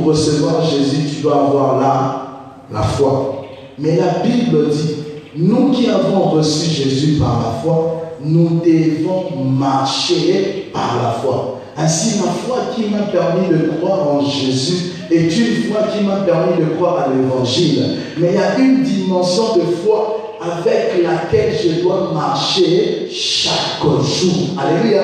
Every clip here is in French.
recevoir Jésus, tu dois avoir la foi. Mais la Bible dit, nous qui avons reçu Jésus par la foi, nous devons marcher par la foi. Ainsi, la foi qui m'a permis de croire en Jésus est une foi qui m'a permis de croire à l'évangile. Mais il y a une dimension de foi avec laquelle je dois marcher chaque jour. Alléluia.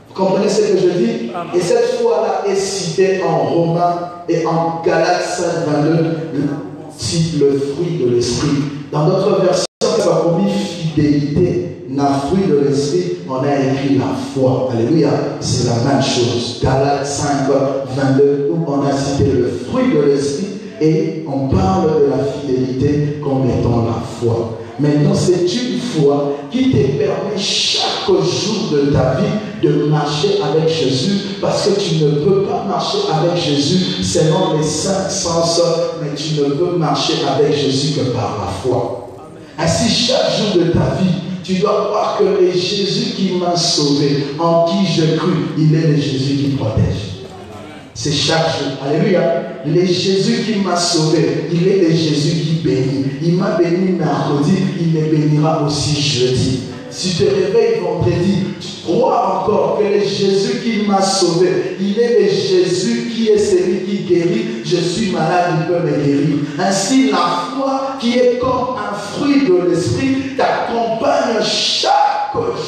Vous comprenez ce que je dis? Et cette foi-là est citée en Romains et en Galates 5:22, cite le fruit de l'esprit. Dans d'autres versions, ça a promis fidélité. Dans le fruit de l'esprit, on a écrit la foi. Alléluia. C'est la même chose. Galates 5:22, où on a cité le fruit de l'esprit et on parle de la fidélité comme étant la foi. Maintenant, c'est une foi qui te permet chaque jour de ta vie de marcher avec Jésus, parce que tu ne peux pas marcher avec Jésus selon les 5 sens, mais tu ne peux marcher avec Jésus que par la foi. Ainsi, chaque jour de ta vie, tu dois croire que le Jésus qui m'a sauvé, en qui je crus, il est le Jésus qui protège. C'est chaque jour. Alléluia. Le Jésus qui m'a sauvé, il est le Jésus qui bénit. Il m'a béni mercredi, il me bénira aussi jeudi. Si tu te réveilles vendredi, tu crois encore que le Jésus qui m'a sauvé, il est le Jésus qui est celui qui guérit. Je suis malade, il peut me guérir. Ainsi, la foi qui est comme un fruit de l'esprit t'accompagne chaque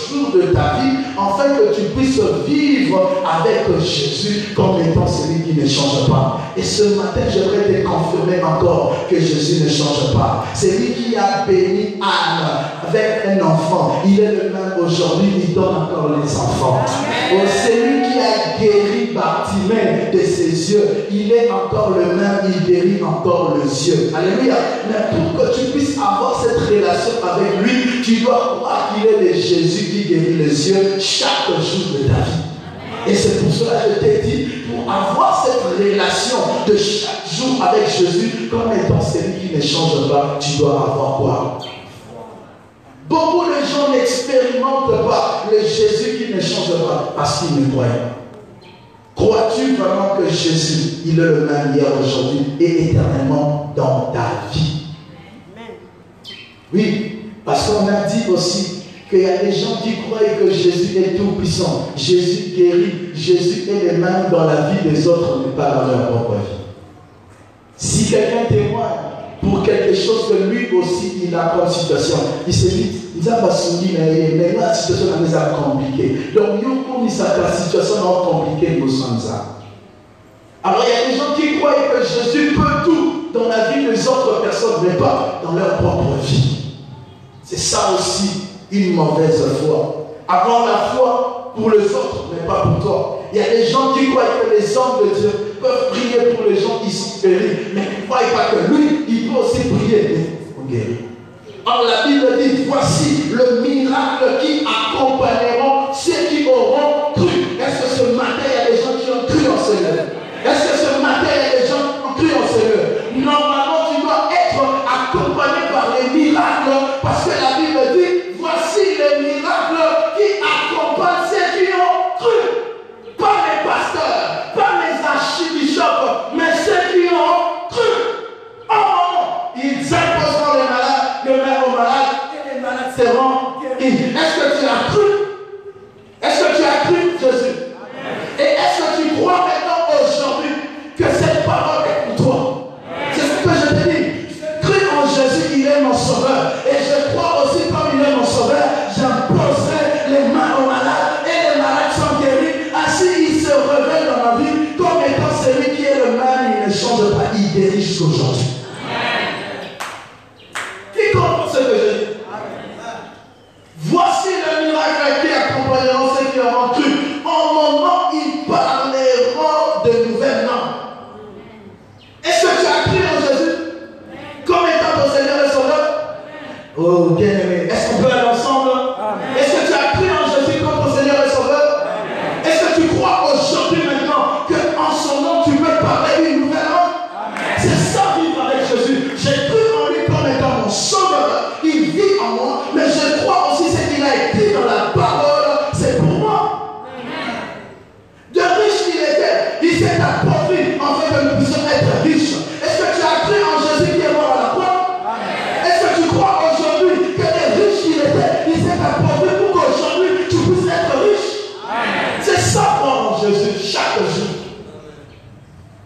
jour de ta vie, afin que tu puisses vivre avec Jésus comme étant celui qui ne change pas. Et ce matin, j'aimerais te confirmer encore que Jésus ne change pas. C'est lui qui a béni Anne avec un enfant. Il est le même aujourd'hui, il donne encore les enfants. C'est lui qui a guéri Bartimée de ses yeux. Il est encore le même, il guérit encore les yeux. Alléluia. Mais pour que tu puisses avoir cette relation avec lui, tu dois croire qu'il est le Jésus qui guérit les yeux chaque jour de ta vie. Et c'est pour cela que je t'ai dit, pour avoir cette relation de chaque jour avec Jésus, comme étant celui qui ne change pas, tu dois avoir quoi? Beaucoup de gens n'expérimentent pas le Jésus qui ne change pas parce qu'ils ne croient pas. Crois-tu vraiment que Jésus, il est le même hier, aujourd'hui et éternellement dans ta vie? Oui, parce qu'on a dit aussi qu'il y a des gens qui croient que Jésus est tout puissant. Jésus guérit, Jésus est le même dans la vie des autres, mais pas dans leur propre vie. Si quelqu'un témoigne pour quelque chose que lui aussi il a comme situation, il se dit, mais la situation est compliquée. Donc, la situation est compliquée, nous sommes ça. Alors, il y a des gens qui croient que Jésus peut tout dans la vie des autres personnes, mais pas dans leur propre vie. C'est ça aussi une mauvaise foi. Avoir la foi pour les autres, mais pas pour toi. Il y a des gens qui croient que les hommes de Dieu peuvent prier pour les gens qui sont guéris, mais ils ne croient pas que lui, il peut aussi prier pour guérir. Or, la Bible dit, voici le miracle qui accompagneront ceux qui auront cru. Est-ce que ce matin, il y a des gens qui ont cru en Seigneur? Est-ce que ce matin, il y a des gens qui ont cru en Seigneur? Normalement, tu dois être accompagné par les miracles, parce que la Bible dit, voici les miracles qui accompagnent ceux qui ont cru. Pas les pasteurs, pas les archibishops, mais ceux qui ont cru. Oh, ils imposeront les mains aux malades, et les malades seront guéris. Est-ce que tu as cru? Est-ce que tu as cru, Jésus? Et est-ce que tu crois maintenant aujourd'hui que cette parole est pour toi? C'est ce que je te dis. Je crie en Jésus, il est mon sauveur. Et je crois aussi comme il est mon sauveur, j'imposerai les mains aux malades et les malades sont guéris. Ainsi, il se révèle dans ma vie comme étant celui qui est le même, il ne change pas, il guérit jusqu'aujourd'hui. Qui comprend ce que je dis? Voici le miracle qui accompagneront ceux qui auront cru. En mon nom, ils parleront de nouvelles langues. Est-ce que tu as cru en Jésus comme étant ton Seigneur et Sauveur? Oh, bien aimé. Est-ce qu'on peut aller ensemble? Est-ce que tu as cru en Jésus comme ton Seigneur et Sauveur? Est-ce que tu crois aujourd'hui maintenant qu'en son nom, tu peux parler une nouvelle langue? C'est ça, vivre avec Jésus. J'ai cru en lui comme étant mon Sauveur. Il vit en moi, mais je crois aussi ce qu'il a écrit dans la parole. C'est pour moi. De riche qu'il était, il s'est appauvri en fait que nous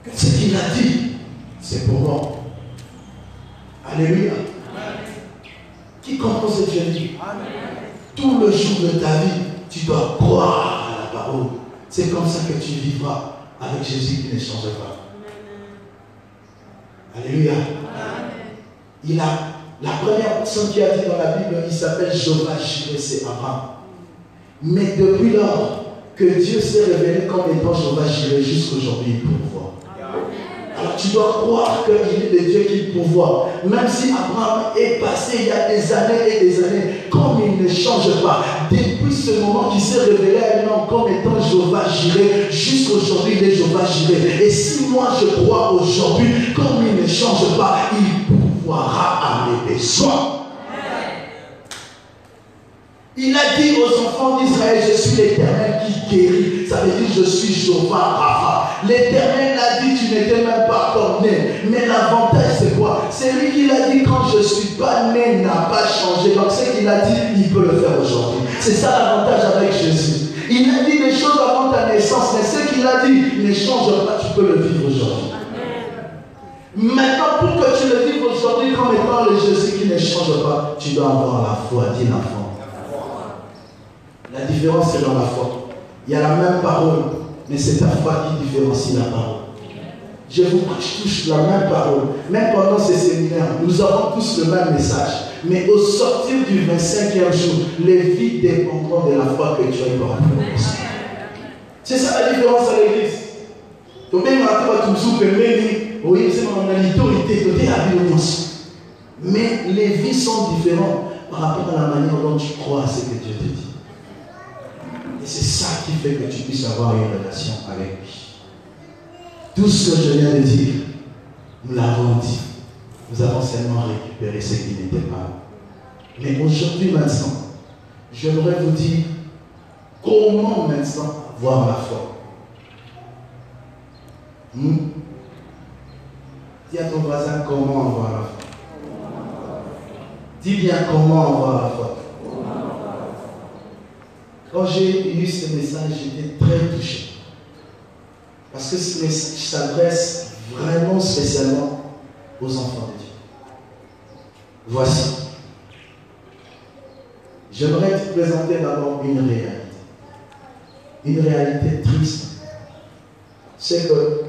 que ce qu'il a dit, c'est pour moi. Alléluia. Qui comprend ce que je dis? Tout le jour de ta vie, tu dois croire à la parole. C'est comme ça que tu vivras avec Jésus qui ne change pas. Alléluia. Il a, la première personne qui a dit dans la Bible, il s'appelle Jéhovah Jireh, c'est Abraham. Mais depuis lors que Dieu s'est révélé comme étant Jéhovah Jireh, jusqu'aujourd'hui, il pourvoit. Alors tu dois croire qu'il est le Dieu qui pourvoit. Même si Abraham est passé il y a des années et des années, comme il ne change pas, depuis ce moment qu'il s'est révélé à lui-même comme étant Jéhovah Jireh, jusqu'aujourd'hui il est Jéhovah Jireh. Et si moi je crois aujourd'hui, comme il ne change pas, il pourvoira à mes besoins. Il a dit aux enfants d'Israël, je suis l'Éternel qui guérit. Ça veut dire je suis Jéhovah Rapha. L'Éternel a dit, tu n'étais même pas encore né. Mais l'avantage c'est quoi? C'est lui qui l'a dit, quand je ne suis pas né, n'a pas changé. Donc ce qu'il a dit, il peut le faire aujourd'hui. C'est ça l'avantage avec Jésus. Il a dit des choses avant ta naissance, mais ce qu'il a dit ne change pas, tu peux le vivre aujourd'hui. Maintenant, pour que tu le vives aujourd'hui comme étant le Jésus qui ne change pas, tu dois avoir la foi, dit l'enfant. La différence, c'est dans la foi. Il y a la même parole, mais c'est ta foi qui différencie la parole. Je vous touche la même parole. Même pendant ces séminaires, nous avons tous le même message. Mais au sortir du 25e jour, les vies dépendront de la foi que tu as eu. C'est ça la différence à l'église. Donc, même à toi, tu me oui, c'est mon autorité, mais les vies sont différentes par rapport à la manière dont tu crois à ce que Dieu te dit. Et c'est ça qui fait que tu puisses avoir une relation avec lui. Tout ce que je viens de dire, nous l'avons dit. Nous avons seulement récupéré ce qui n'était pas. Mais aujourd'hui, maintenant, j'aimerais vous dire comment maintenant avoir la foi. Dis à ton voisin comment avoir la foi. Dis bien comment avoir la foi. Quand j'ai eu ce message, j'étais très touché. Parce que ce message s'adresse vraiment spécialement aux enfants de Dieu. Voici. J'aimerais te présenter d'abord une réalité. Une réalité triste. C'est que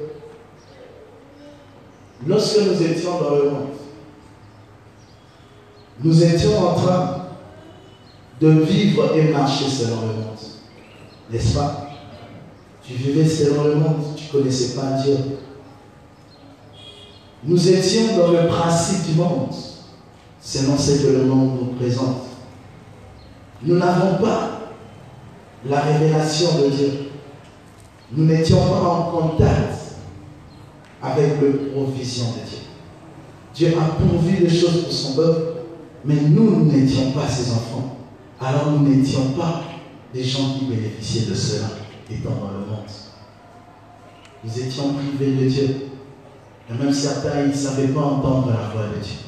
lorsque nous étions dans le monde, nous étions en train de vivre et marcher selon le monde. N'est-ce pas? Tu vivais selon le monde, tu ne connaissais pas Dieu. Nous étions dans le principe du monde, selon ce que le monde nous présente. Nous n'avons pas la révélation de Dieu. Nous n'étions pas en contact avec la provision de Dieu. Dieu a pourvu des choses pour son peuple, mais nous n'étions pas ses enfants. Alors nous n'étions pas des gens qui bénéficiaient de cela, étant dans le monde. Nous étions privés de Dieu. Et même certains, ils ne savaient pas entendre la voix de Dieu.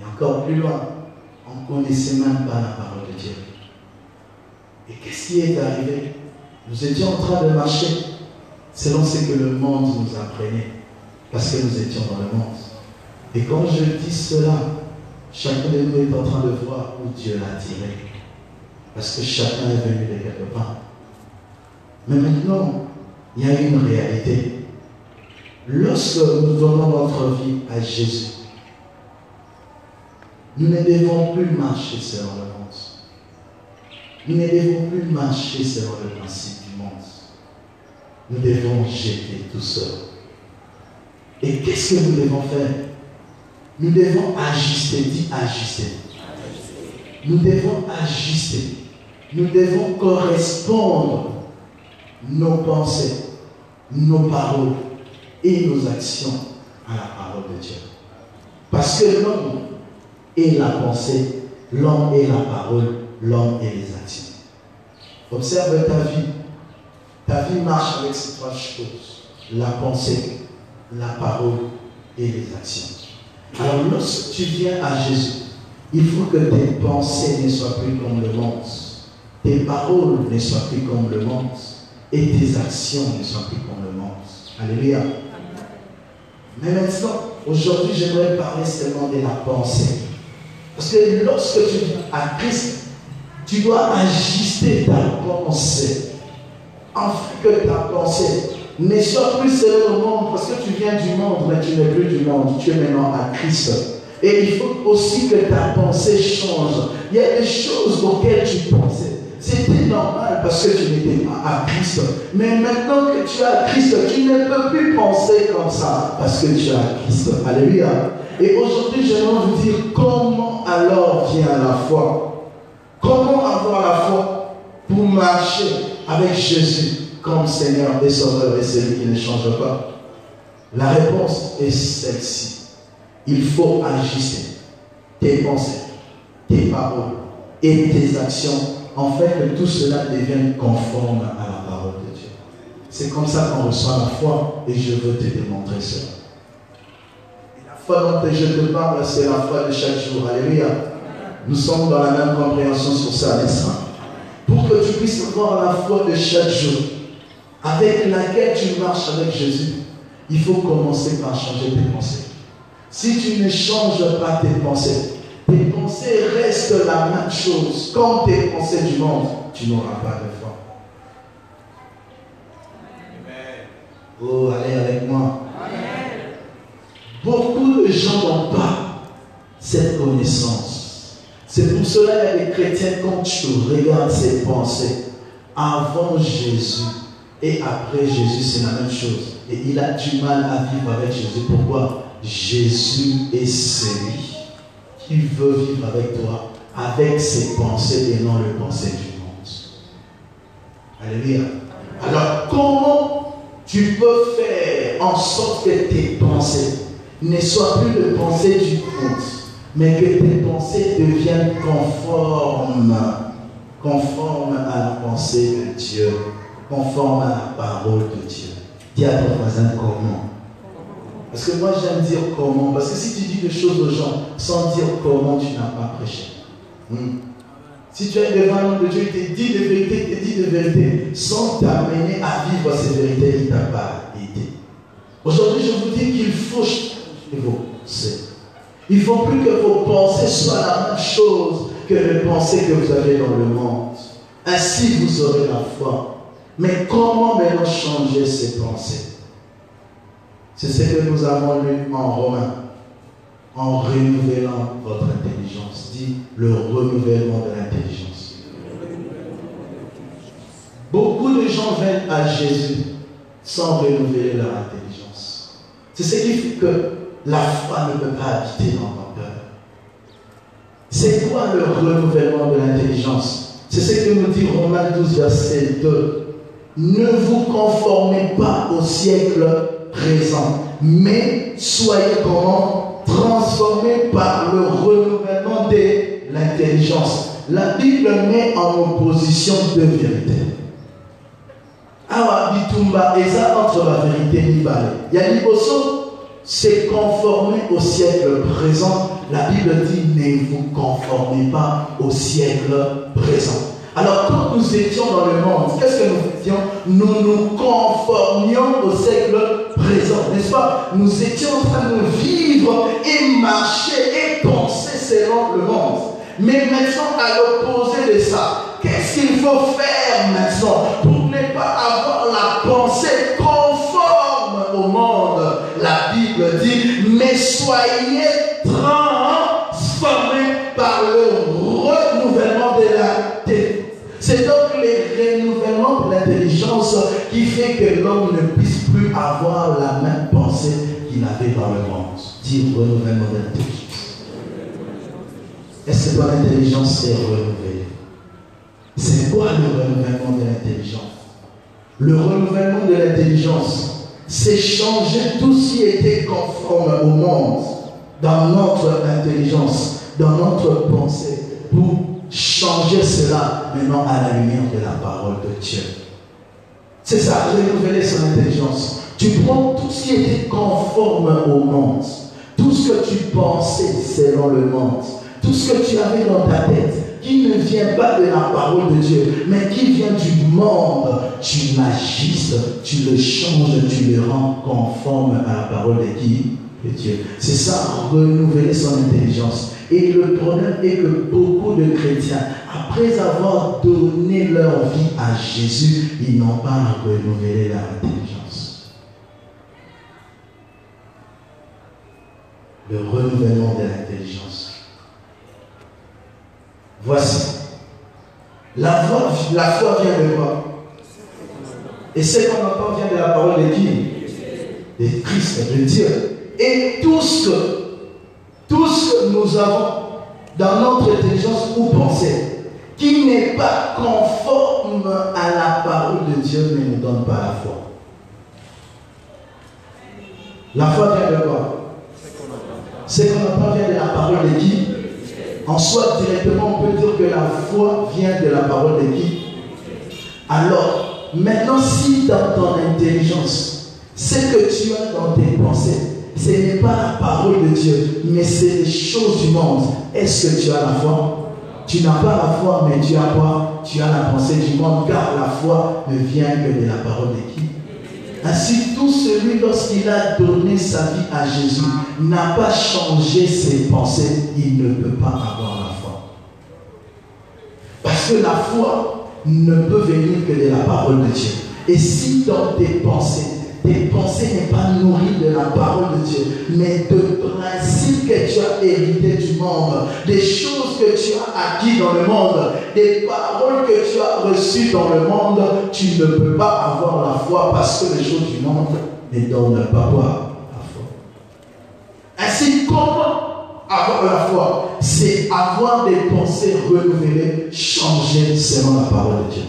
Et encore plus loin, on ne connaissait même pas la parole de Dieu. Et qu'est-ce qui est arrivé? Nous étions en train de marcher selon ce que le monde nous apprenait, parce que nous étions dans le monde. Et quand je dis cela, chacun de nous est en train de voir où Dieu l'a tiré. Parce que chacun est venu de quelque part. Mais maintenant, il y a une réalité. Lorsque nous donnons notre vie à Jésus, nous ne devons plus marcher selon le monde. Nous ne devons plus marcher selon le principe du monde. Nous devons jeter tout seul. Et qu'est-ce que nous devons faire? Nous devons ajuster, dis ajuster. Nous devons ajuster. Nous devons correspondre nos pensées, nos paroles et nos actions à la parole de Dieu. Parce que l'homme est la pensée, l'homme est la parole, l'homme est les actions. Observe ta vie. Ta vie marche avec ces trois choses. La pensée, la parole et les actions. Alors lorsque tu viens à Jésus, il faut que tes pensées ne soient plus comme le monde. Tes paroles ne soient plus comme le monde. Et tes actions ne soient plus comme le monde. Alléluia. Mais maintenant, aujourd'hui, j'aimerais parler seulement de la pensée. Parce que lorsque tu viens à Christ, tu dois ajuster ta pensée. Afin que ta pensée ne soit plus selon le monde, parce que tu viens du monde, mais tu n'es plus du monde, tu es maintenant à Christ. Et il faut aussi que ta pensée change. Il y a des choses auxquelles tu pensais. C'était normal parce que tu n'étais pas à Christ. Mais maintenant que tu es à Christ, tu ne peux plus penser comme ça parce que tu es à Christ. Alléluia. Et aujourd'hui, j'aimerais vous dire comment alors vient la foi. Comment avoir la foi pour marcher avec Jésus comme Seigneur et Sauveur et celui qui ne change pas? La réponse est celle-ci. Il faut ajuster tes pensées, tes paroles et tes actions, en fait que tout cela devienne conforme à la parole de Dieu. C'est comme ça qu'on reçoit la foi et je veux te démontrer cela. Et la foi dont je te parle, c'est la foi de chaque jour. Alléluia. Nous sommes dans la même compréhension sur ça, n'est-ce pas? Pour que tu puisses avoir la foi de chaque jour, avec laquelle tu marches avec Jésus, il faut commencer par changer tes pensées. Si tu ne changes pas tes pensées restent la même chose. Comme tes pensées du monde, tu n'auras pas de foi. Oh, allez avec moi. Beaucoup de gens n'ont pas cette connaissance. C'est pour cela qu'il y a des chrétiens, quand tu regardes ces pensées, avant Jésus et après Jésus, c'est la même chose. Et il a du mal à vivre avec Jésus. Pourquoi? Jésus est celui qui veut vivre avec toi, avec ses pensées et non les pensées du monde. Alléluia. Alors, comment tu peux faire en sorte que tes pensées ne soient plus les pensées du monde, mais que tes pensées deviennent conformes à la pensée de Dieu, conformes à la parole de Dieu? Dis à ton voisin comment. Parce que moi j'aime dire comment. Parce que si tu dis des choses aux gens sans dire comment, tu n'as pas prêché. Si tu es devant l'homme de Dieu, il te dit des vérités, sans t'amener à vivre ces vérités, il ne t'a pas aidé. Aujourd'hui, je vous dis qu'il faut changer vos pensées. Il ne faut plus que vos pensées soient la même chose que les pensées que vous avez dans le monde. Ainsi, vous aurez la foi. Mais comment maintenant changer ces pensées? C'est ce que nous avons lu en Romains. En renouvelant votre intelligence. Dit le renouvellement de l'intelligence. Beaucoup de gens viennent à Jésus sans renouveler leur intelligence. C'est ce qui fait que la foi ne peut pas habiter dans ton cœur. C'est quoi le renouvellement de l'intelligence? C'est ce que nous dit Romains 12, verset 2. Ne vous conformez pas au siècle présent, mais soyez comment? Transformés par le renouvellement de l'intelligence. La Bible met en opposition deux vérités. Awa bitumba eza entre la vérité mibale. Ya liboso, c'est conformer au siècle présent. La Bible dit ne vous conformez pas au siècle présent. Alors quand nous étions dans le monde, qu'est-ce que nous faisions? Nous nous conformions au siècle présent, n'est-ce pas? Nous étions en train de vivre et marcher et penser selon le monde. Mais maintenant, à l'opposé de ça, qu'est-ce qu'il faut faire maintenant pour ne pas avoir la pensée conforme au monde? La Bible dit, mais soyez transformés par le renouvellement de l'intelligence. C'est donc le renouvellement de l'intelligence qui fait que l'homme ne puisse plus avoir la même pensée qu'il avait dans le monde. Dire renouvellement de l'intelligence. Est-ce que ton intelligence est renouvelée? C'est quoi le renouvellement de l'intelligence? Le renouvellement de l'intelligence, c'est changer tout ce qui était conforme au monde dans notre intelligence, dans notre pensée, pour changer cela maintenant à la lumière de la parole de Dieu. C'est ça, renouveler son intelligence. Tu prends tout ce qui était conforme au monde, tout ce que tu pensais selon le monde, tout ce que tu avais dans ta tête, qui ne vient pas de la parole de Dieu, mais qui vient du monde, tu l'ajustes, tu le changes, tu le rends conforme à la parole de qui? De Dieu. C'est ça, renouveler son intelligence. Et le problème est que beaucoup de chrétiens, après avoir donné leur vie à Jésus, ils n'ont pas renouvelé leur intelligence. Le renouvellement de l'intelligence. Voici. La foi vient de quoi? Et ce qu'on entend vient de la parole de qui? De Christ, de Dieu. Et tout ce que nous avons dans notre intelligence ou pensée, qui n'est pas conforme à la parole de Dieu, ne nous donne pas la foi. La foi vient de quoi? Ce qu'on entend vient de la parole de qui? En soi, directement, on peut dire que la foi vient de la parole de qui? Alors, maintenant, si dans ton intelligence, ce que tu as dans tes pensées, ce n'est pas la parole de Dieu, mais c'est les choses du monde, est-ce que tu as la foi? Tu n'as pas la foi, mais tu as quoi? Tu as la pensée du monde, car la foi ne vient que de la parole de qui? Ainsi, tout celui, lorsqu'il a donné sa vie à Jésus, n'a pas changé ses pensées, il ne peut pas avoir la foi. Parce que la foi ne peut venir que de la parole de Dieu. Et si dans tes pensées n'est pas nourrie de la parole de Dieu, mais de principes que tu as hérités du monde, des choses que tu as acquis dans le monde, des paroles que tu as reçues dans le monde, tu ne peux pas avoir la foi parce que les choses du monde ne donnent pas quoi? La foi. Ainsi, comment avoir la foi? C'est avoir des pensées renouvelées, changées selon la parole de Dieu.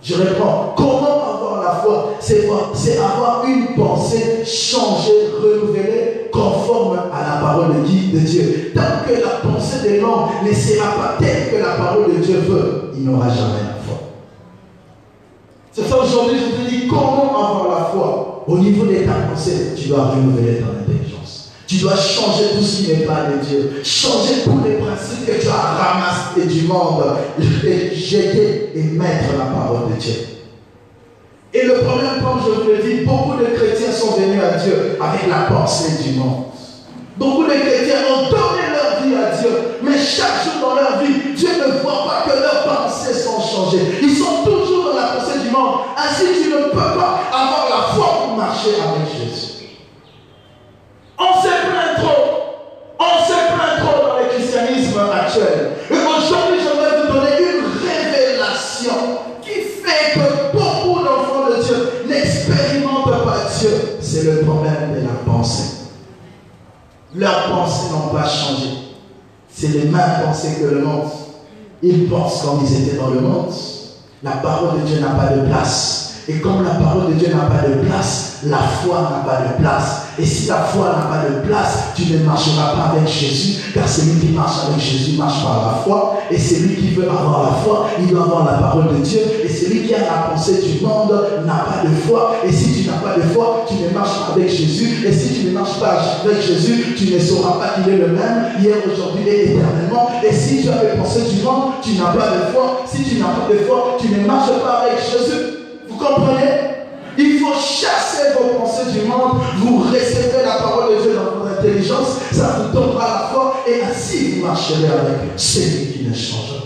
Je réponds, comment avoir la foi? C'est avoir une pensée changée, renouvelée, conforme à la parole de Dieu. Tant que la pensée de l'homme ne sera pas telle que la parole de Dieu veut, il n'aura jamais la foi. C'est ça aujourd'hui, je te dis, comment avoir la foi? Au niveau de ta pensée, tu dois renouveler ton intelligence. Tu dois changer tout ce qui n'est pas de Dieu. Changer tous les principes que tu as ramassés du monde, les jeter et mettre la parole de Dieu. Et le problème, comme je vous le dis, beaucoup de chrétiens sont venus à Dieu avec la pensée du monde. Beaucoup de chrétiens ont donné leur vie à Dieu, mais chaque jour dans leur vie, Dieu ne voit pas que leurs pensées sont changées. Ils sont toujours dans la pensée du monde. Ainsi, tu ne peux pas avoir la foi pour marcher avec Jésus. On se plaint trop dans le christianisme actuel. Et aujourd'hui, j'aimerais vous donner une révélation qui fait que beaucoup d'enfants de Dieu n'expérimentent pas Dieu. C'est le problème de la pensée. Leurs pensées n'ont pas changé. C'est les mêmes pensées que le monde. Ils pensent comme ils étaient dans le monde. La parole de Dieu n'a pas de place. Et comme la parole de Dieu n'a pas de place, la foi n'a pas de place. Et si la foi n'a pas de place, tu ne marcheras pas avec Jésus, car celui qui marche avec Jésus marche par la foi. Et celui qui veut avoir la foi, il doit avoir la parole de Dieu. Et celui qui a la pensée du monde n'a pas de foi. Et si tu n'as pas de foi, tu ne marches pas avec Jésus. Et si tu ne marches pas avec Jésus, tu ne sauras pas qu'il est le même, hier, aujourd'hui et éternellement. Et si tu as les pensées du monde, tu n'as pas de foi. Si tu n'as pas de foi, tu ne marches pas avec Jésus. Vous comprenez? Il faut chasser vos pensées du monde. Vous recevez la parole de Dieu dans votre intelligence. Ça vous donnera la foi. Et ainsi vous marcherez avec celui qui ne change pas.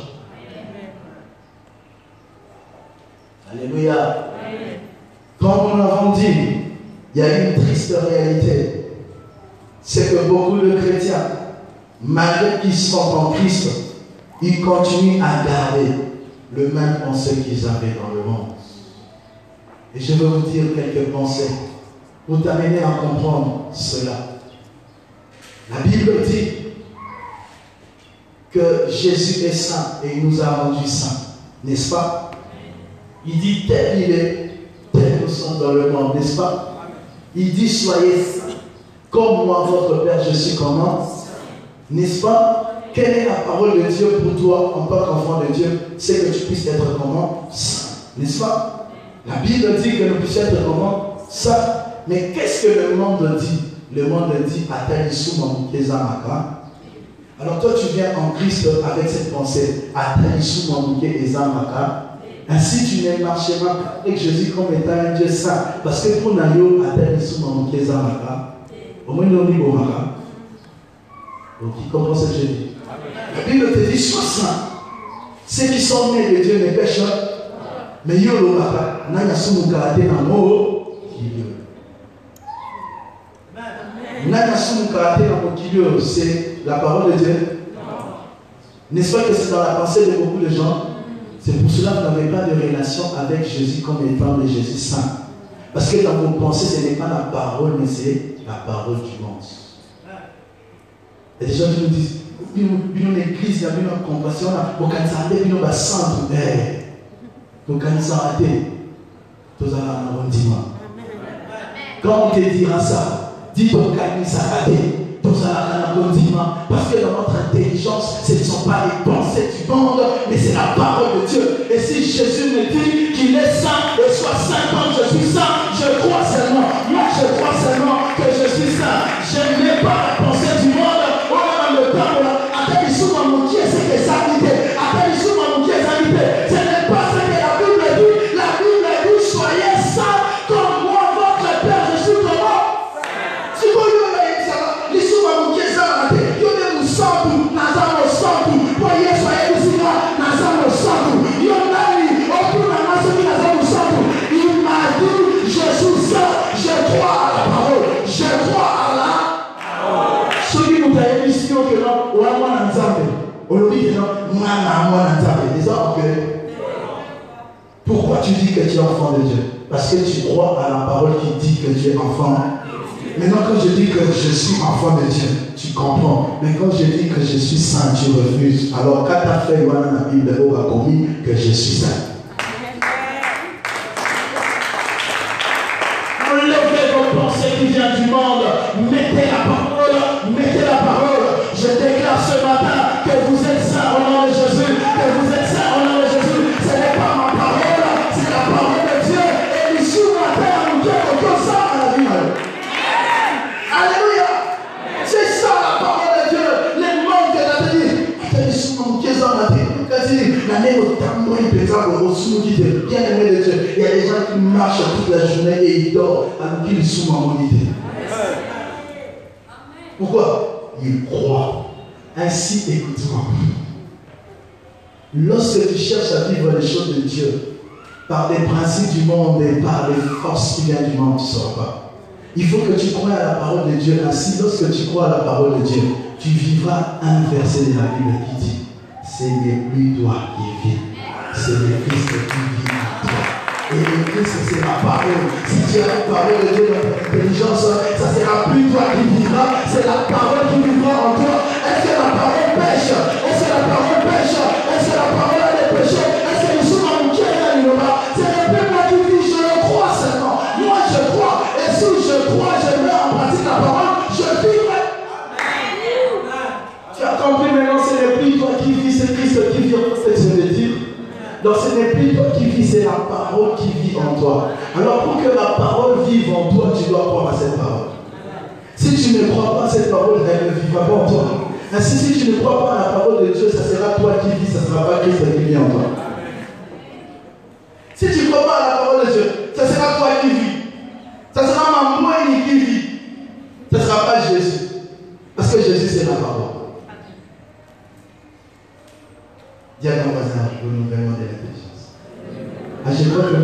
Alléluia. Comme nous l'avons dit, il y a une triste réalité. C'est que beaucoup de chrétiens, malgré qu'ils sont en Christ, ils continuent à garder le même pensée qu'ils avaient dans le monde. Et je veux vous dire quelques pensées pour t'amener à comprendre cela. La Bible dit que Jésus est saint et il nous a rendus saints, n'est-ce pas? Il dit tel il est, tel nous sommes dans le monde, n'est-ce pas? Il dit soyez saints, comme moi votre Père je suis comment? N'est-ce pas? Quelle est la parole de Dieu pour toi en tant qu'enfant de Dieu? C'est que tu puisses être comment? Saint, n'est-ce pas? La Bible dit que nous puissions être comment? Ça. Mais qu'est-ce que le monde dit? Le monde dit, attends, sous mon Alors toi, tu viens en Christ avec cette pensée. Ainsi, tu ne marcheras pas avec Jésus comme étant un Dieu saint. Parce que pour Nayo, au moins, nous sommes donc, il comprend ce que je dis. La Bible te dit, sois saint. Ceux qui sont nés de Dieu ne pêchent pas. Mais yo le papa, n'a sumu karate na mo kilio. N'a sumu karate na mo kilio, c'est la parole de Dieu. N'est-ce pas que c'est dans la pensée de beaucoup de gens? C'est pour cela que vous n'avez pas de relation avec Jésus comme étant le Jésus saint. Parce que dans vos pensées, ce n'est pas la parole, mais c'est la parole du monde. Et des gens qui nous disent, nous l'église, il y a une compassion, on a une centre. Donc, quand ils sont ratés, tous allons en arrondissement. Quand on te dira ça, dis donc quand ils sont ratés, tous allons en arrondissement. Parce que dans notre intelligence, ce ne sont pas les pensées du monde, mais c'est la parole de Dieu. Et si Jésus me dit qu'il est saint et soit saint comme je suis saint, je crois seulement. Moi, je crois seulement que je suis saint. Je n'ai pas la pensée du monde. Oh là, le temps, attends, ils sont dans mon qui est ce que ça dit. Attends, ils sont dans mon qui est ça dit. Ce n'est pas ce que la Bible dit. La Bible dit, soyez saints comme moi, votre Père, je suis comment? Si vous voulez, ils sont dans mon qui est ça dit. Vous devez vous sentir, dans le centre. Voyez, soyez ici là, dans le centre. Il y en a eu, aucun moment, ceux qui dans le centre. Il m'a dit, je suis saint, je crois à la parole, je crois à la parole. Ceux qui nous ont dit ici, que non, on a moins d'ensemble. On dit que non, on a moins d'ensemble. Ils ont que. Pourquoi tu dis que tu es enfant de Dieu? Parce que tu crois à la parole qui dit que tu es enfant. Maintenant, quand je dis que je suis enfant de Dieu, tu comprends. Mais quand je dis que je suis saint, tu refuses. Alors, quand tu as fait la Bible, on a commis que je suis saint. Enlevez vos pensées qui viennent du monde. Mettez la parole. Mettez la parole. Je déclare ce matin que vous êtes saints au nom de Jésus. Que vous êtes saints au nom de Jésus. Ce n'est pas ma parole, c'est la parole de Dieu. Et il sous ma terre, nous devons comme ça à la vie. Alléluia. C'est ça la parole de Dieu. Les mots que tu as dit. Attends, sous mon pied dans la terre. L'année au temps, il peut être au sous qui est bien aimé de Dieu. Il y a des gens qui marchent toute la journée et ils dorment alors qu'ils sont en monité. Pourquoi? Ils croient. Ainsi, écoute-moi. Lorsque tu cherches à vivre les choses de Dieu, par les principes du monde et par les forces qui viennent du monde, tu ne sauras pas. Il faut que tu croies à la parole de Dieu. Ainsi, lorsque tu crois à la parole de Dieu, tu vivras un verset de la Bible qui dit: ce n'est plus toi qui vis, c'est le Christ qui vit en toi. Et le Christ, c'est la parole. Si tu as la parole de Dieu dans ton intelligence, ça ne sera plus toi qui vivras, c'est la parole qui vivra en toi. Est-ce que la parole pêche? Est-ce que la parole pêche? Est-ce que la parole a des péchés? Est-ce que nous sommes en quel animal? Ce n'est plus moi qui vis, je le crois seulement. Moi je crois. Et si je crois, je mets en pratique la parole, je vivrai. Tu as compris maintenant, ce n'est plus toi qui vis, c'est Christ qui vit en toi, c'est ce que je veux dire. Donc ce n'est plus toi qui vis, c'est la parole qui vit en toi. Alors pour que la parole vive en toi, tu dois croire à cette parole. Si tu ne crois pas à cette parole, elle ne vivra pas en toi. Ainsi, si tu ne crois pas à la parole de Dieu, ça sera toi qui vis, ça ne sera pas Christ qui vit en toi. Si tu ne crois pas à la parole de Dieu, ça sera toi qui vis. Ça sera ma moine qui vit. Ça ne sera pas Jésus. Parce que Jésus, c'est la parole. Dis à ton voisin, le renouvellement de l'intelligence. À chaque fois que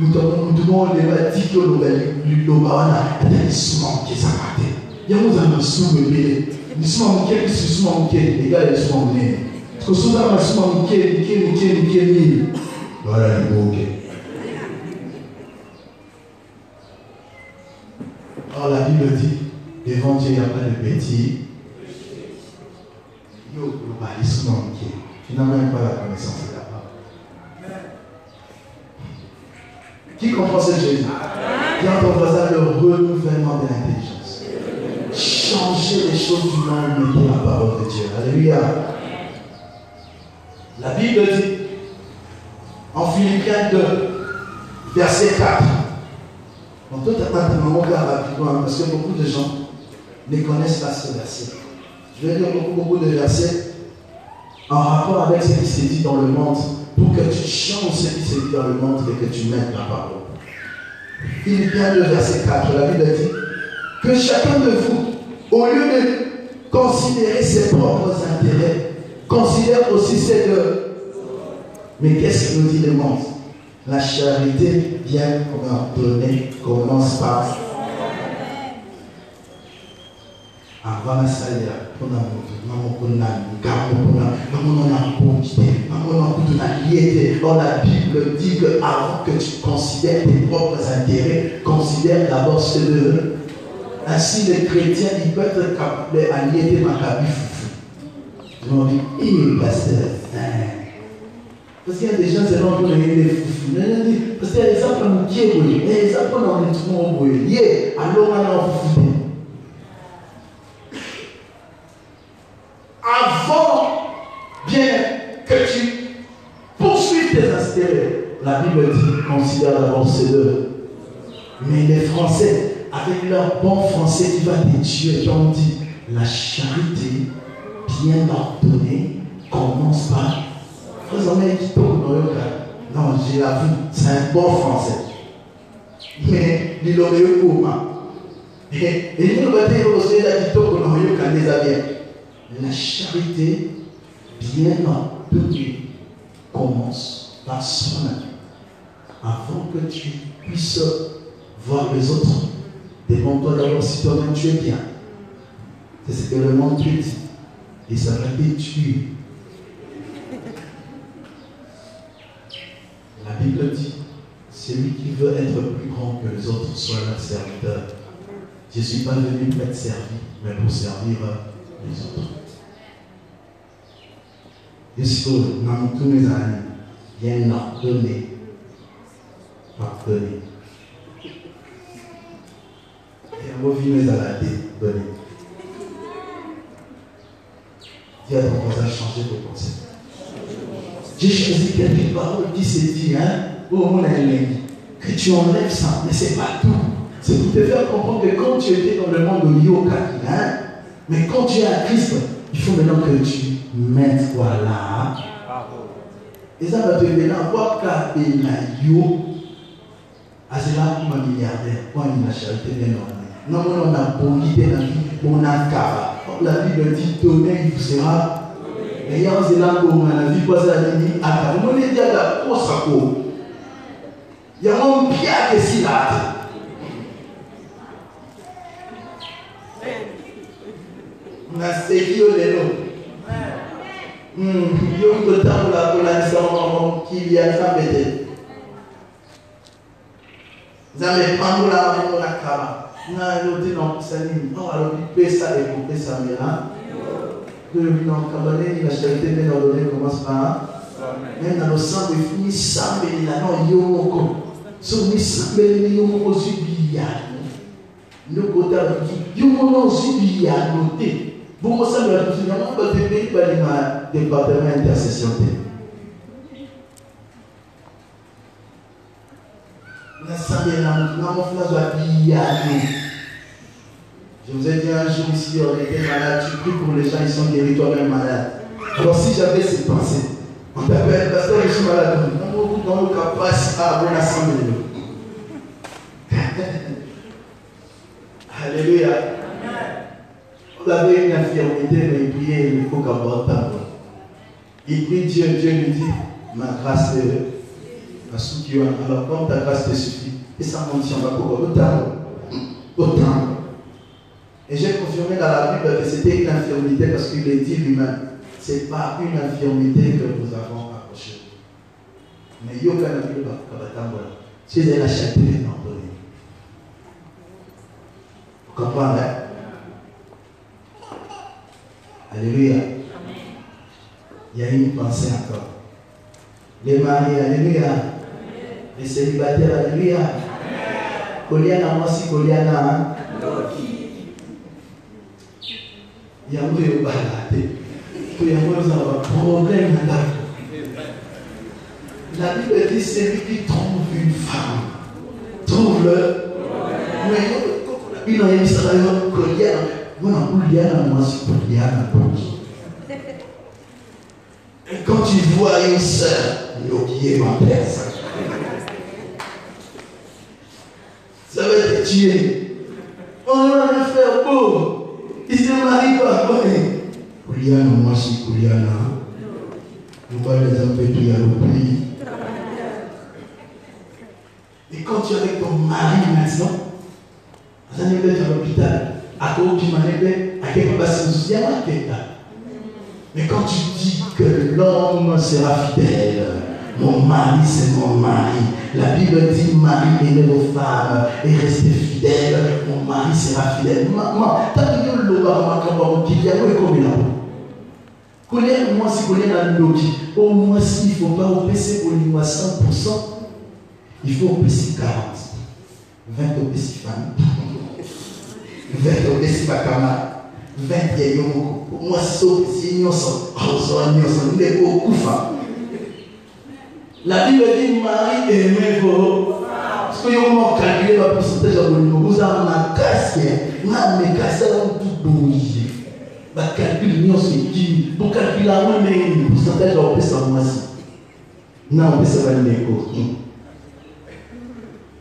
nous devons les dire que nous avons souvent qui s'en raté. Il y a un souvent nous sommes en quai, nous sommes en quai, les gars, ils sont en quai. Parce que souvent, nous sommes en quai, voilà, les mots quai. Or, la Bible dit, devant Dieu, il n'y a pas de petit. Ils sont en quai. Tu n'as même pas la connaissance de la parole. Qui comprend ce Jésus? Dis à ton voisin le renouvellement de l'intelligence. Changer les choses du monde, mettez la parole de Dieu. Alléluia. La Bible dit, en Philippiens 2, verset 4. Donc, toi, tu as pas tellement regardé rapidement, parce que beaucoup de gens ne connaissent pas ce verset. Je vais lire beaucoup de versets en rapport avec ce qui s'est dit dans le monde, pour que tu changes ce qui s'est dit dans le monde et que tu mettes la parole. Philippiens 2, verset 4, la Bible dit que chacun de vous, au lieu de considérer ses propres intérêts, considère aussi ceux de... Mais qu'est-ce que nous dit le monde? La charité bien ordonnée commence par... Avant la salle, on a la Bible dit que avant que tu considères tes propres intérêts, considère d'abord ceux de... Ainsi, les chrétiens, ils peuvent être capables d'allier ma cabine foufou. Ils vont dire, pasteur, parce qu'il y a des gens, c'est non pour les foufous. Parce qu'il y a des gens qui ont dit, les gens qui ont dit, alors on a foufou. Avant bien que tu poursuives tes intérêts, la Bible dit, considère d'abord ceux de... Mais les Français, avec leur bon français qui va te tuer, ils ont dit, la charité bien ordonnée commence par... Vous en avez dit, non, j'ai l'avoue, c'est un bon français. Mais il aurait eu pour moi. Et nous, on va dire aussi, il a dit, qu'on aurait eu quand les avions. La charité bien ordonnée commence par soi-même. Avant que tu puisses voir les autres, demande-toi d'abord si toi-même tu es bien. C'est ce que le monde te dit. Et ça va te tuer. La Bible dit, celui qui veut être plus grand que les autres soit leur serviteur. Je ne suis pas venu pour être servi, mais pour servir les autres. Jusqu'au dans tous mes amis, bien ordonné, pardonné. Et on va vivre à la donner. Dis à ton voisin, changer de pensée. J'ai choisi quelques paroles qui se disent, que tu enlèves ça, mais ce n'est pas tout. C'est pour te faire comprendre que quand tu étais dans le monde de yoga, mais quand tu es à Christ, il faut maintenant que tu mettes voilà. Et ça va te venir à voir qu'à yo, à cela comme un milliardaire, quand il a charité bien ordonnée. Non, on a bon idée dans la vie, on a car. La Bible dit donner, il vous sera. Et il y a un zéland où la vie passe à la nuit. À la monnaie de la course à quoi? Il y a un pierre qui est si là. On a sévi au lélo. Il y a un temps pour la collaboration qui y a ça peut-être. Vous avez pris la main dans la cave. On a noté dans sa ligne. Oh, alors il peut ça et il peut ça, mais là. Que le Cameroun, la charité bien ordonnée commence par. Même dans le sang, il finit ça, mais il a non yomoko. So, il s'appelle les yomoko zubiya. Nous, côté de yomoko zubiya noté. Vous me savez, il y a un peu de pays dans le département d'intercession. Je vous ai dit un jour ici, on était malade, tu pries pour les gens, ils sont guéris, toi-même malade. Alors si j'avais ces pensées, on t'appelle, pasteur, je suis malade. Dans le cas, passe à bonne assemblée. Alléluia. On avait une infirmité, mais il priait, il faut qu'à bord temps. Il prie Dieu, Dieu lui dit, ma grâce est ma soutien. Alors comme ta grâce te suffit, et ça monte sur ma cour, autant. Et j'ai confirmé dans la Bible que c'était une infirmité parce qu'il est dit lui-même. Ce n'est pas une infirmité que nous avons accrochée. Mais il y a une infirmité c'est de la charité ordonnée. Vous comprenez? Alléluia. Il y a une pensée encore. Les mariés, alléluia. Les célibataires, alléluia. Koliana, moi aussi, Koliana. Il y a un problème là. La Bible dit celui qui trouve une femme, trouve-le. Mais il y a une Voilà, Juliana, moi, c'est Juliana. Et quand tu vois une sœur, qui est ma personne, ça va te tuer. On va le faire beau. Il se marie pas. Juliana, moi, c'est Juliana. On va les empêcher à l'oubli. Et quand tu es avec ton mari maintenant, vous allez être à l'hôpital, à cause du manège, à quel point c'est un mais quand tu dis que l'homme sera fidèle, mon mari c'est mon mari. La Bible dit, mari aimez vos femmes et restez fidèles, mon mari sera fidèle. Maman, t'as dit que l'homme va qui vient comme il a. Colère, moi si colère à l'oki, au moins s'il ne faut pas au PC pour lui 100%, il faut au PC 40. 20 au PC famille, 20 au PC ma camarade. 20 years, moi, c'est la Bible dit Marie aimez vos. Parce que vous m'avez calculé le pourcentage de vous avez un casque, vous avez un casque tout bouger. Vous calculez pour calculer le pourcentage de vous ça moi aussi. Non, ça va le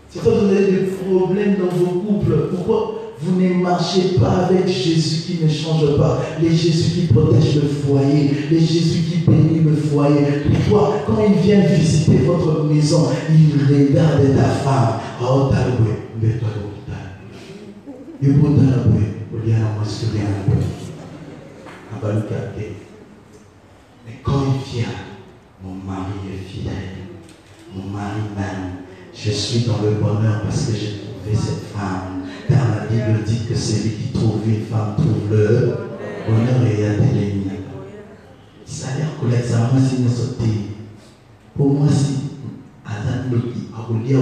c'est quand vous avez des problèmes dans vos couples. Pourquoi? Vous ne marchez pas avec Jésus qui ne change pas, les Jésus qui protège le foyer, les Jésus qui bénit le foyer. Pourquoi? Quand il vient visiter votre maison, il regarde ta femme. Oh, t'as le boué, mets-toi à l'hôpital. Il faut t'as le boué, il y a un masque, il y a un boué. On va le garder. Mais quand il vient, mon mari est fidèle, mon mari m'aime. Je suis dans le bonheur parce que j'ai trouvé cette femme. Car la Bible dit que celui qui trouve une femme trouve le bonheur et l'intelligence. Ça a l'air que l'examen s'il ne sauté. Pour moi, si Adam Loki a voulu dire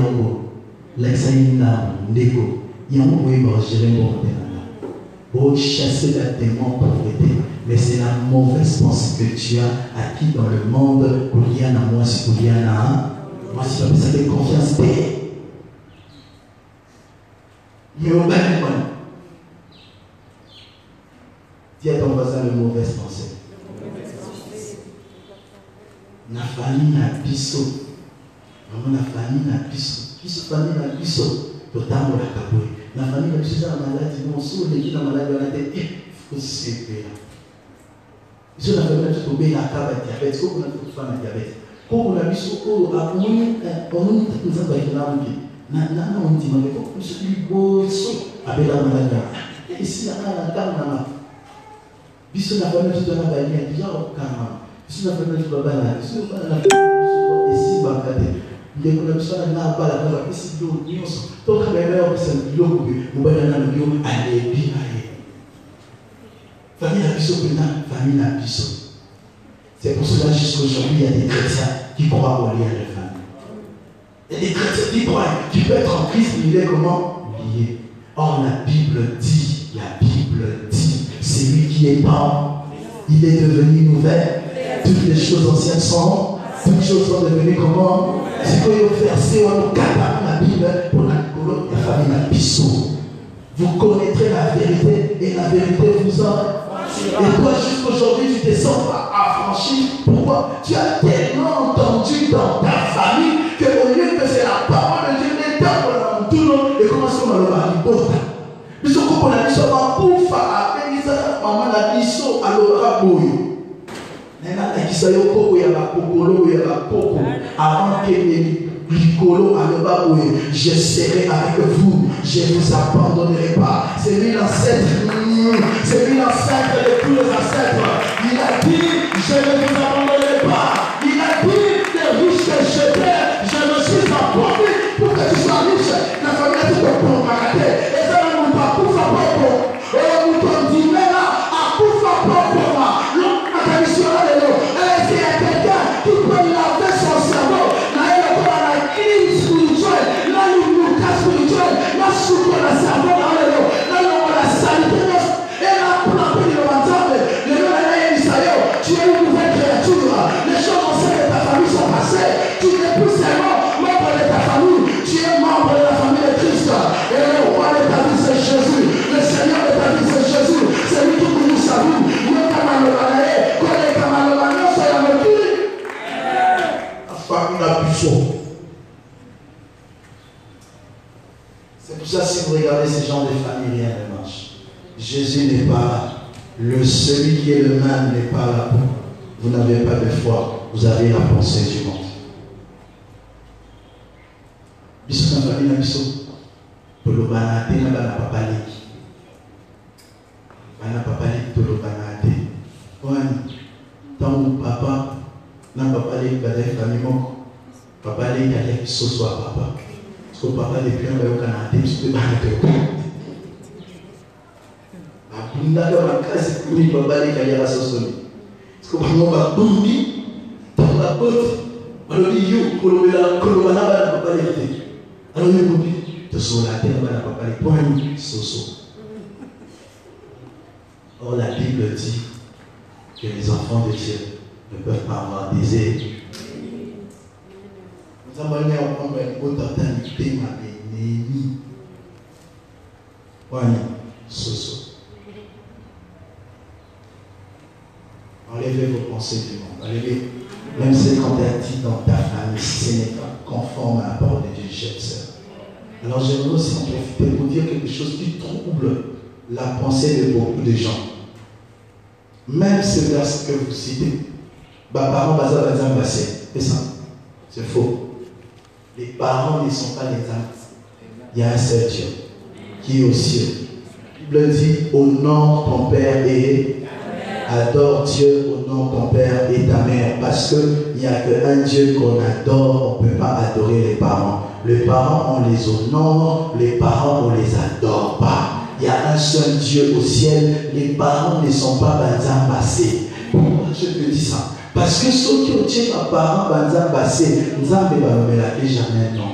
l'examen négo, il y a un moment où il va gérer mon terrain. Pour chasser la démon pauvreté. Mais c'est la mauvaise pensée que tu as acquis dans le monde. Kouliana, moi, si Kouliana, moi, si ça fait confiance. Mais au bas du monde, dis à ton voisin le mauvaise pensée. La famille n'a biso. Maman, la famille n'a biso. Qui se famille n'a biso? Totalement la cabouille. La famille n'a biso, la maladie. Non, si on est dit la maladie, on a dit, il faut se séparer. Si on a fait même tomber la cave à diabète, comment on a fait faire la diabète? Comment on a biso, on a mis nous avons fait la vie. On dit, mais pourquoi je suis beau avec la maladie? Ici, il y a un carnama. Biso n'a pas mis tout dans la bagnole, il y a un carnama. Biso n'a pas mis tout dans la bagnole, biso n'a pas mis tout dans la bagnole. Ici, il va regarder. Il y a un biso n'a pas la bagnole, ici, il y a un biso. Tant que mes mères, c'est un biso, mon bagnole n'a pas mis allez, bien, allez. Famille n'a biso, famille n'a biso. C'est pour cela jusqu'aujourd'hui, il y a des chrétiens qui croient au lien de famille. Il y a des chrétiens qui croient, tu peux être en Christ, mais il est comment? Lié. Or, la Bible dit, c'est lui qui est mort, il est devenu nouvelle. Toutes les choses anciennes sont, toutes les choses sont devenues comment? C'est quoi le verset, on nous capable la Bible pour la famille la Bissot. Vous connaîtrez la vérité et la vérité vous en. Et toi, jusqu'aujourd'hui, tu ne te sens pas affranchi. Pourquoi? Tu as tellement entendu dans ta famille qu'au lieu que c'est la parole de Dieu, les temps pour tout le monde, et comment est-ce qu'on a le mari d'autre? Puisque quand on a dit ça, pour faire maman la biso à l'oraboy. Maintenant, il y a un coco, il y a un coco, il y a un coco. Avant qu'il y ait Licolo à l'oraboy, je serai avec vous, je ne vous abandonnerai pas. C'est lui l'ancêtre, de tous les ancêtres. Il a dit, je ne vous abandonnerai pas. Il a dit, les riches que j'étais, je me suis emporté pour que tu sois riche. La famille a tout pour m'arrêter. Et ça ne nous va pour faire propre. Et nous t'en dit, mais là, à pour faire propre pour moi. L'homme a ta mission là, et s'il y a quelqu'un qui peut laver son cerveau, là, il est dans la crise spirituelle, là, il nous casse spirituelle, là, souffre le cerveau, là, il y a la salité, et la ces gens de famille, rien ne marche. Jésus n'est pas là. Celui qui est le même n'est pas là. Vous n'avez pas de foi. Vous avez la pensée du monde. Biso na famille na biso. Tolobana te na bana papa leki. Bana papa leki tolobana te. Wani. Tant papa na papa leki bana famille moko. Papa leki aleki soso a papa. Parce que papa depuis un bayo kana te biso bana te. Abunda ka makasi kuni papa leki aleki soso ni. Parce que bango ba bumbi dans la porte. Alors il y a kolobana bana papa leki. Alors il y a de son la terre, la papa les points, soso. Or la Bible dit que les enfants de Dieu ne peuvent pas avoir des ailes. Nous avons un autre thème, ma bénénie. Point, soso. Enlevez vos pensées du monde. Enlevez. Même si quand tu as dit dans ta famille, ce n'est pas conforme à la parole de Dieu, chère sœur. Alors j'aimerais aussi en profiter pour dire quelque chose qui trouble la pensée de beaucoup de gens. Même ce verset que vous citez, parents c'est ça, c'est faux. Les parents ne sont pas les âmes. Il y a un seul Dieu qui est aux cieux. La Bible dit honore ton père et adore Dieu, honore ton père et ta mère. Parce qu'il n'y a qu'un Dieu qu'on adore, on ne peut pas adorer les parents. Les parents, on les honore, les parents, on ne les adore pas. Il y a un seul Dieu au ciel, les parents ne sont pas banzan passés. Pourquoi je te dis ça? Parce que ceux qui ont tué leurs parents banzan passés, nous avons jamais non.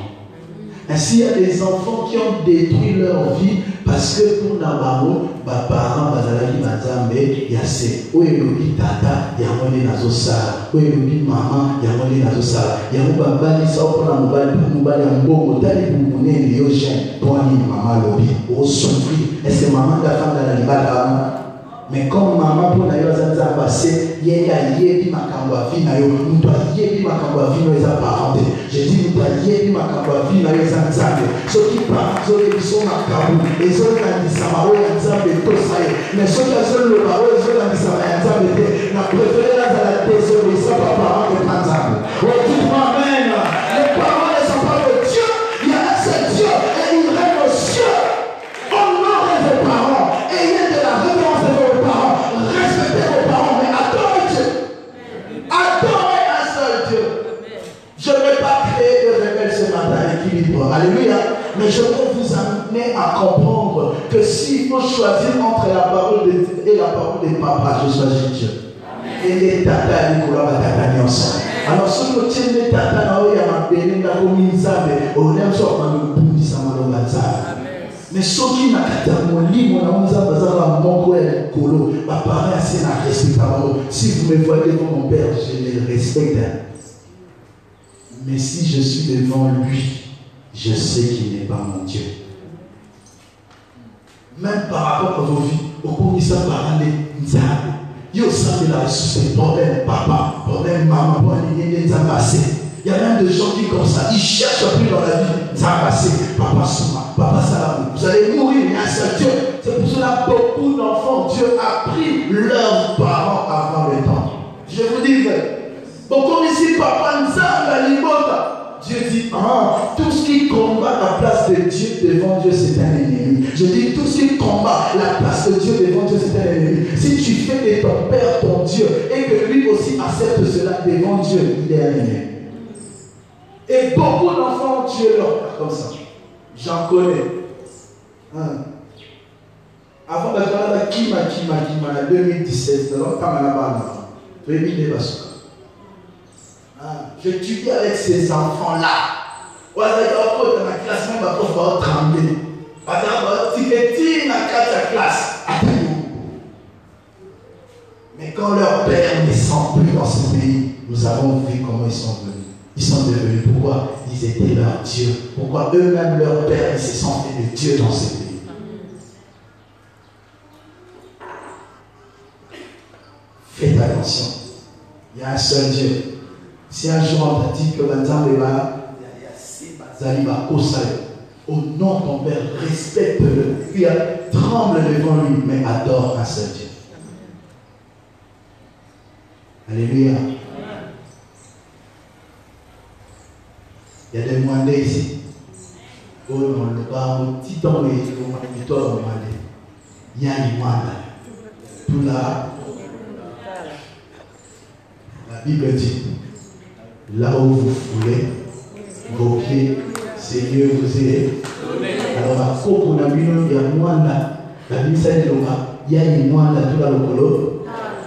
Ainsi, il y a des enfants qui ont détruit leur vie parce que pour Nabamo, les parents bazalaki banzambe yase. Oyelobi tata, yamone nazo sala. Oyelobi maman, yamone nazo sala. Yamu babali sa opona mobali mbongo tali bumune yo jeune. Poni maman lobi, o souffrir. Est-ce que maman da femme dans libala? Mais comme maman pour nayo zanza passé, yenya yebi makambo afi na yo, muto yebi makambo afi no eza parenté. Je dis muto yebi makambo afi na yo zanza. Ceux qui parlent ils sont makambo, et ceux qui ont dit ça ma oya nzambe to saye. Mais ceux qui ont le parole, ceux qui ont dit ça ma nzambe te, na préféré la zalate ceux qui sont pas parents de nzambe. Oh dis-moi amen. Les parents ne sont pas de Dieu, il y a un seul Dieu et il règne aux cieux. Honorez vos parents, ayez de la révérence de vos parents, respectez vos parents, mais adorez Dieu. Adorez un seul Dieu. Je ne vais pas créer de rebelles ce matin équilibre. Alléluia. Mais je veux vous amener à comprendre que s'il faut choisir entre la parole de Dieu et la parole des papas, je choisis Dieu. Et les tatas et les collaborateurs ensemble. Alors, ce que tu es les tatas, il y a ma béni, la commune, on aime ça, on a le bout de ça, mais ceux qui n'ont pas mon lit, mon amour, ça va mon coeur, colo, ma parole, c'est la respect. Si vous me voyez devant mon père, je le respecte. Mais si je suis devant lui, je sais qu'il n'est pas mon Dieu. Même par rapport à vos vies, au cours de ça, par les nzambe, il y a aussi la ressource, problème papa, problème maman, problème nzambasé. Il y a même des gens qui comme ça, ils cherchent plus dans la vie, nzambasé, papa souma, papa salamou. Vous allez mourir, il y a un seul Dieu. C'est pour cela que beaucoup d'enfants, Dieu a pris leurs parents avant le temps. Je vous dis, beaucoup ici, papa nzamba libota. Dieu dit, tout ce qui combat la place de Dieu devant Dieu, c'est un ennemi. Je dis, tout ce qui combat la place de Dieu devant Dieu, c'est un ennemi. Si tu fais de ton père ton Dieu et que lui aussi accepte cela devant Dieu, il est un ennemi. Et beaucoup d'enfants ont tué leur père comme ça. J'en connais. Avant de faire la Kima, en 2017, j'étudie avec ces enfants-là. On va dire, dans la classe, on va pouvoir trembler. On va dire, dans la classe. Mais quand leur père ne sont plus dans ce pays, nous avons vu comment ils sont venus. Ils sont devenus. Pourquoi? Ils étaient leur Dieu. Pourquoi eux-mêmes, leur père, ils se sont fait de Dieu dans ce pays. Faites attention. Il y a un seul Dieu. Si un jour on t'a dit que Banzambe va, honore ton Père, respecte-le, tremble devant lui, mais adore un seul Dieu. Alléluia. Il y a des moines ici. Oh non, le bar, le petit temps, il y a une moine. Tout là, la Bible dit, là où vous foulez, vos pieds, Seigneur vous est. Alors, à quoi qu'on a vu, il y a moine là. La Bible dit, il y a une moine là, tout là, le colo.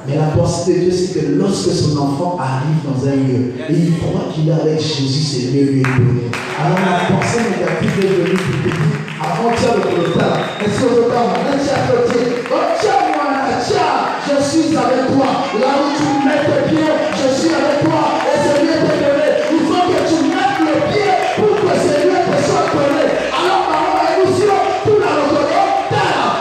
Mais la pensée de Dieu, c'est que lorsque son enfant arrive dans un lieu et il croit qu'il est avec Jésus, c'est mieux lui est donné. Alors la pensée négative est venue pour te dire, avant tiens le colotage, est-ce que le temps, tiens le côté, oh tiens moi là, tiens, je suis avec toi. Là où tu mets tes pieds, je suis avec toi. Et c'est mieux te donné. Il faut que tu mettes le pied pour que c'est mieux te soit donné. Alors maman, émission, tout dans le colo,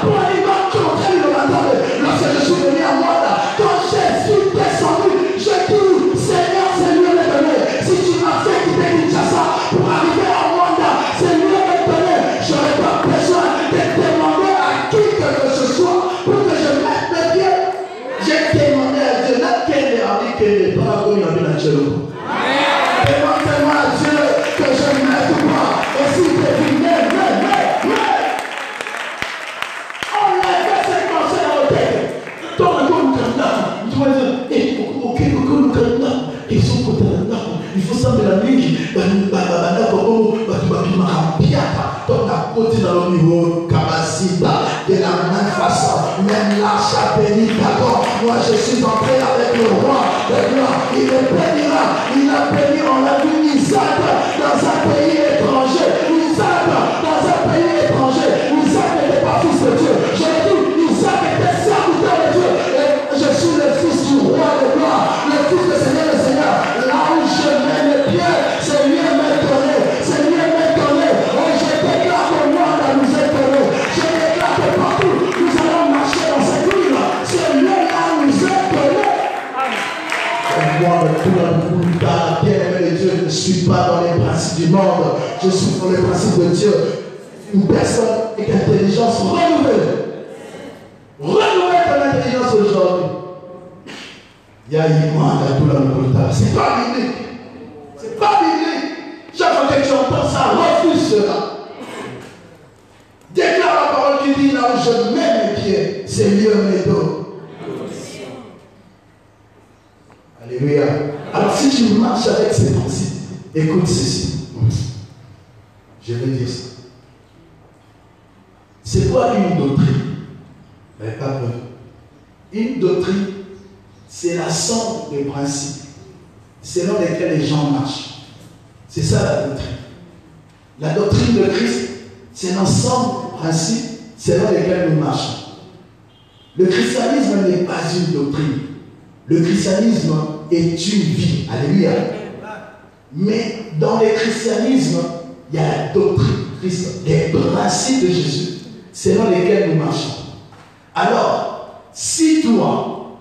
pour aller dans le contraire, il m'a donné. Lorsque je suis venu à moi là, quand Jésus est descendu, je dis, Seigneur, c'est mieux de donner. Si tu m'as fait quitter Kinshasa pour arriver à Rwanda, c'est mieux de donner. Je n'aurais pas besoin de demander à qui que ce soit pour que je mette mes pieds. J'ai demandé à Dieu, là, quel est avec quel est dans la commune de la Tchélo. Demande-moi à Dieu que je mette quoi. Et si tu es venu, on l'a fait cette pensée dans le tête. Dans le coup, tu vas dire, il faut savoir la ligue, de la même façon, même l'achat béni d'accord. Moi je suis entré avec le roi de gloire, il me bénira, il a béni, on l'a vu Isaac dans un pays étranger, Isaac dans un pays étranger, Isaac n'était pas fils de Dieu, je dis Isaac était serviteur de Dieu, et je suis le fils du roi de gloire, le fils de Seigneur le Seigneur, là où je mets les pieds, c'est mieux me donner, c'est mieux me donner, et je déclare que moi nous est donné, je déclare que partout nous allons marcher dans cette ville, c'est mieux là nous est donné. Moi, tout le bien-aimé de Dieu, je ne suis pas dans les principes du monde, je suis dans les principes de Dieu. Une personne avec intelligence renouvelée. Renouvelez ton intelligence aujourd'hui. Il y a une moine à tout le monde. C'est pas biblique. C'est pas biblique. Chaque fois que tu entends ça, refuse cela. Déclare la parole qui dit là où je mets mes pieds, c'est mieux mes dos. Alléluia. Alors si tu marches avec ces principes, écoute ceci. Je vais dire ça. C'est quoi une doctrine? Mais pas peur. Une doctrine, c'est la somme des principes selon lesquels les gens marchent. C'est ça la doctrine. La doctrine de Christ, c'est l'ensemble des principes selon lesquels nous marchons. Le christianisme n'est pas une doctrine. Le christianisme est une vie. Alléluia. Mais dans le christianisme, il y a la doctrine de Christ, les principes de Jésus, selon lesquels nous marchons. Alors, si toi,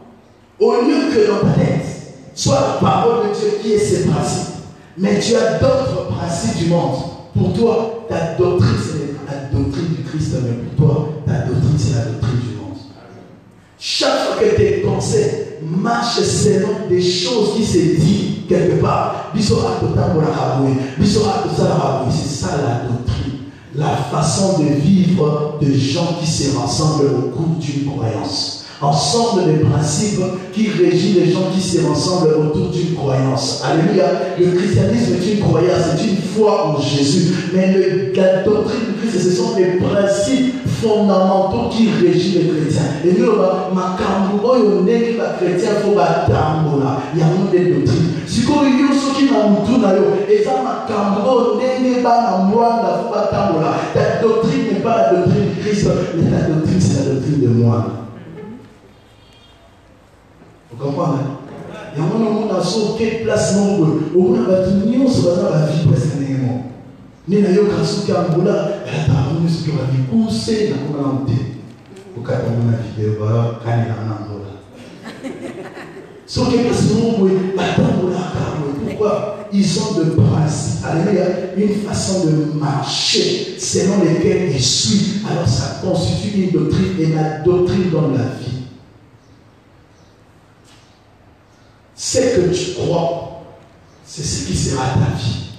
au lieu que dans ta tête soit la parole de Dieu qui est ses principes, mais tu as d'autres principes du monde, pour toi, ta doctrine, c'est la doctrine du Christ, mais pour toi, ta doctrine, c'est la doctrine du monde. Chaque fois que tes pensées marchent selon des choses qui se disent quelque part, c'est ça la doctrine. La façon de vivre de gens qui se rassemblent au cours d'une croyance. Ensemble des principes qui régissent les gens qui se rassemblent autour d'une croyance. Alléluia. Le christianisme est une croyance, c'est une foi en Jésus. Mais la doctrine du Christ, ce sont les principes fondamentaux qui régissent les chrétiens. Et nous, ma cambo, les chrétiens, il faut battre. Il y a une doctrine. Si vous avez ceux qui n'ont pas et ça ma cambo, n'est pas ta doctrine n'est pas la doctrine du Christ, mais ta doctrine, c'est la doctrine de moi. Vous comprenez? Il y a un moment où on a sur quelle place non on a battu la vie précisément. Ni na yo kasu kambula ta ce que va vie pousser na komante. Au cas où on a vidéo ba kani na nandola. Sur quelle place non pourquoi? ils ont de principes, alléluia, une façon de marcher selon lesquelles ils suivent. Alors ça constitue une doctrine, et la doctrine donne la vie. Ce que tu crois, c'est ce qui sera ta vie.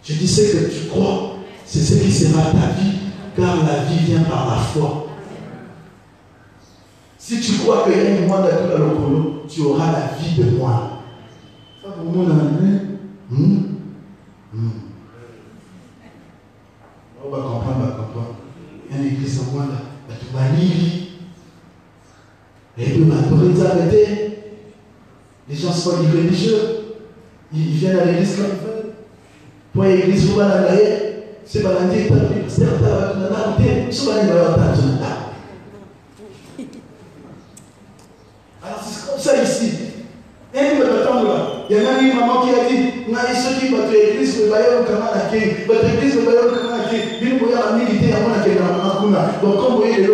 Je dis ce que tu crois, c'est ce qui sera ta vie, car la vie vient par la foi. Si tu crois qu'il y a une moine à tout l'ocolo, tu auras la vie de moine. Ça pour moi, on va comprendre. Il y a une église en moine, tu vas lire. Et puis, tu vas arrêter. Les gens sont religieux. Ils viennent à l'église comme ils veulent. Pour l'église, vous allez aller. C'est pas l'année, c'est pas l'année, c'est pas l'année. Alors c'est comme ça ici. Il y a une maman qui a dit, ceux qui votre église, vous voyez votre église, vous voyez donc comme vous voyez les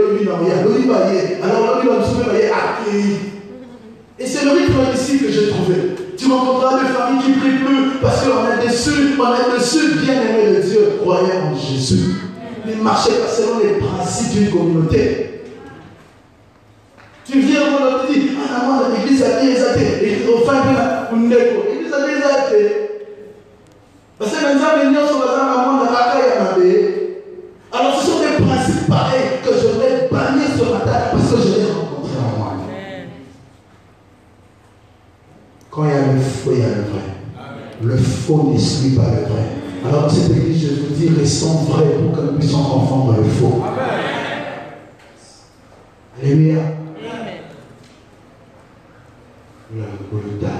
et c'est le rythme ici que j'ai trouvé. Tu rencontreras des familles qui prient plus parce qu'on est déçus, bien aimés de Dieu, croyant en Jésus. Ne marchez pas selon les principes d'une communauté. Tu viens on te dit, l'église a dit et au fin de la l'église a dit parce que maintenant les gens sont dans la alors ce sont des principes pareils que je vais bannir ce matin parce que je les ai rencontrés en moi. Quand il y a le faux, il y a le vrai. Le faux n'exclut pas le vrai. Alors dans cette église, je vous dis, restons vrais pour que nous puissions confondre le faux. Alléluia. Le tard.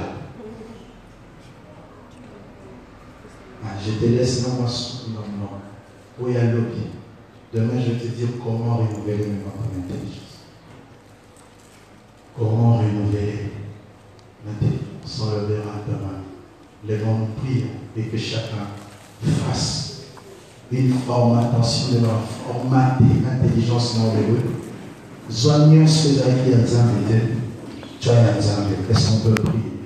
Je te laisse non. Oui, à l'objet. Demain, je vais te dire comment renouveler notre intelligence. Comment renouveler l'intelligence. On le verra demain. Lèvons-nous, prions et que chacun fasse une formatation de leur format d'intelligence non vélo. Zoignons ce qui est en train de dire. Tu as un exemple. Est-ce qu'on peut prier?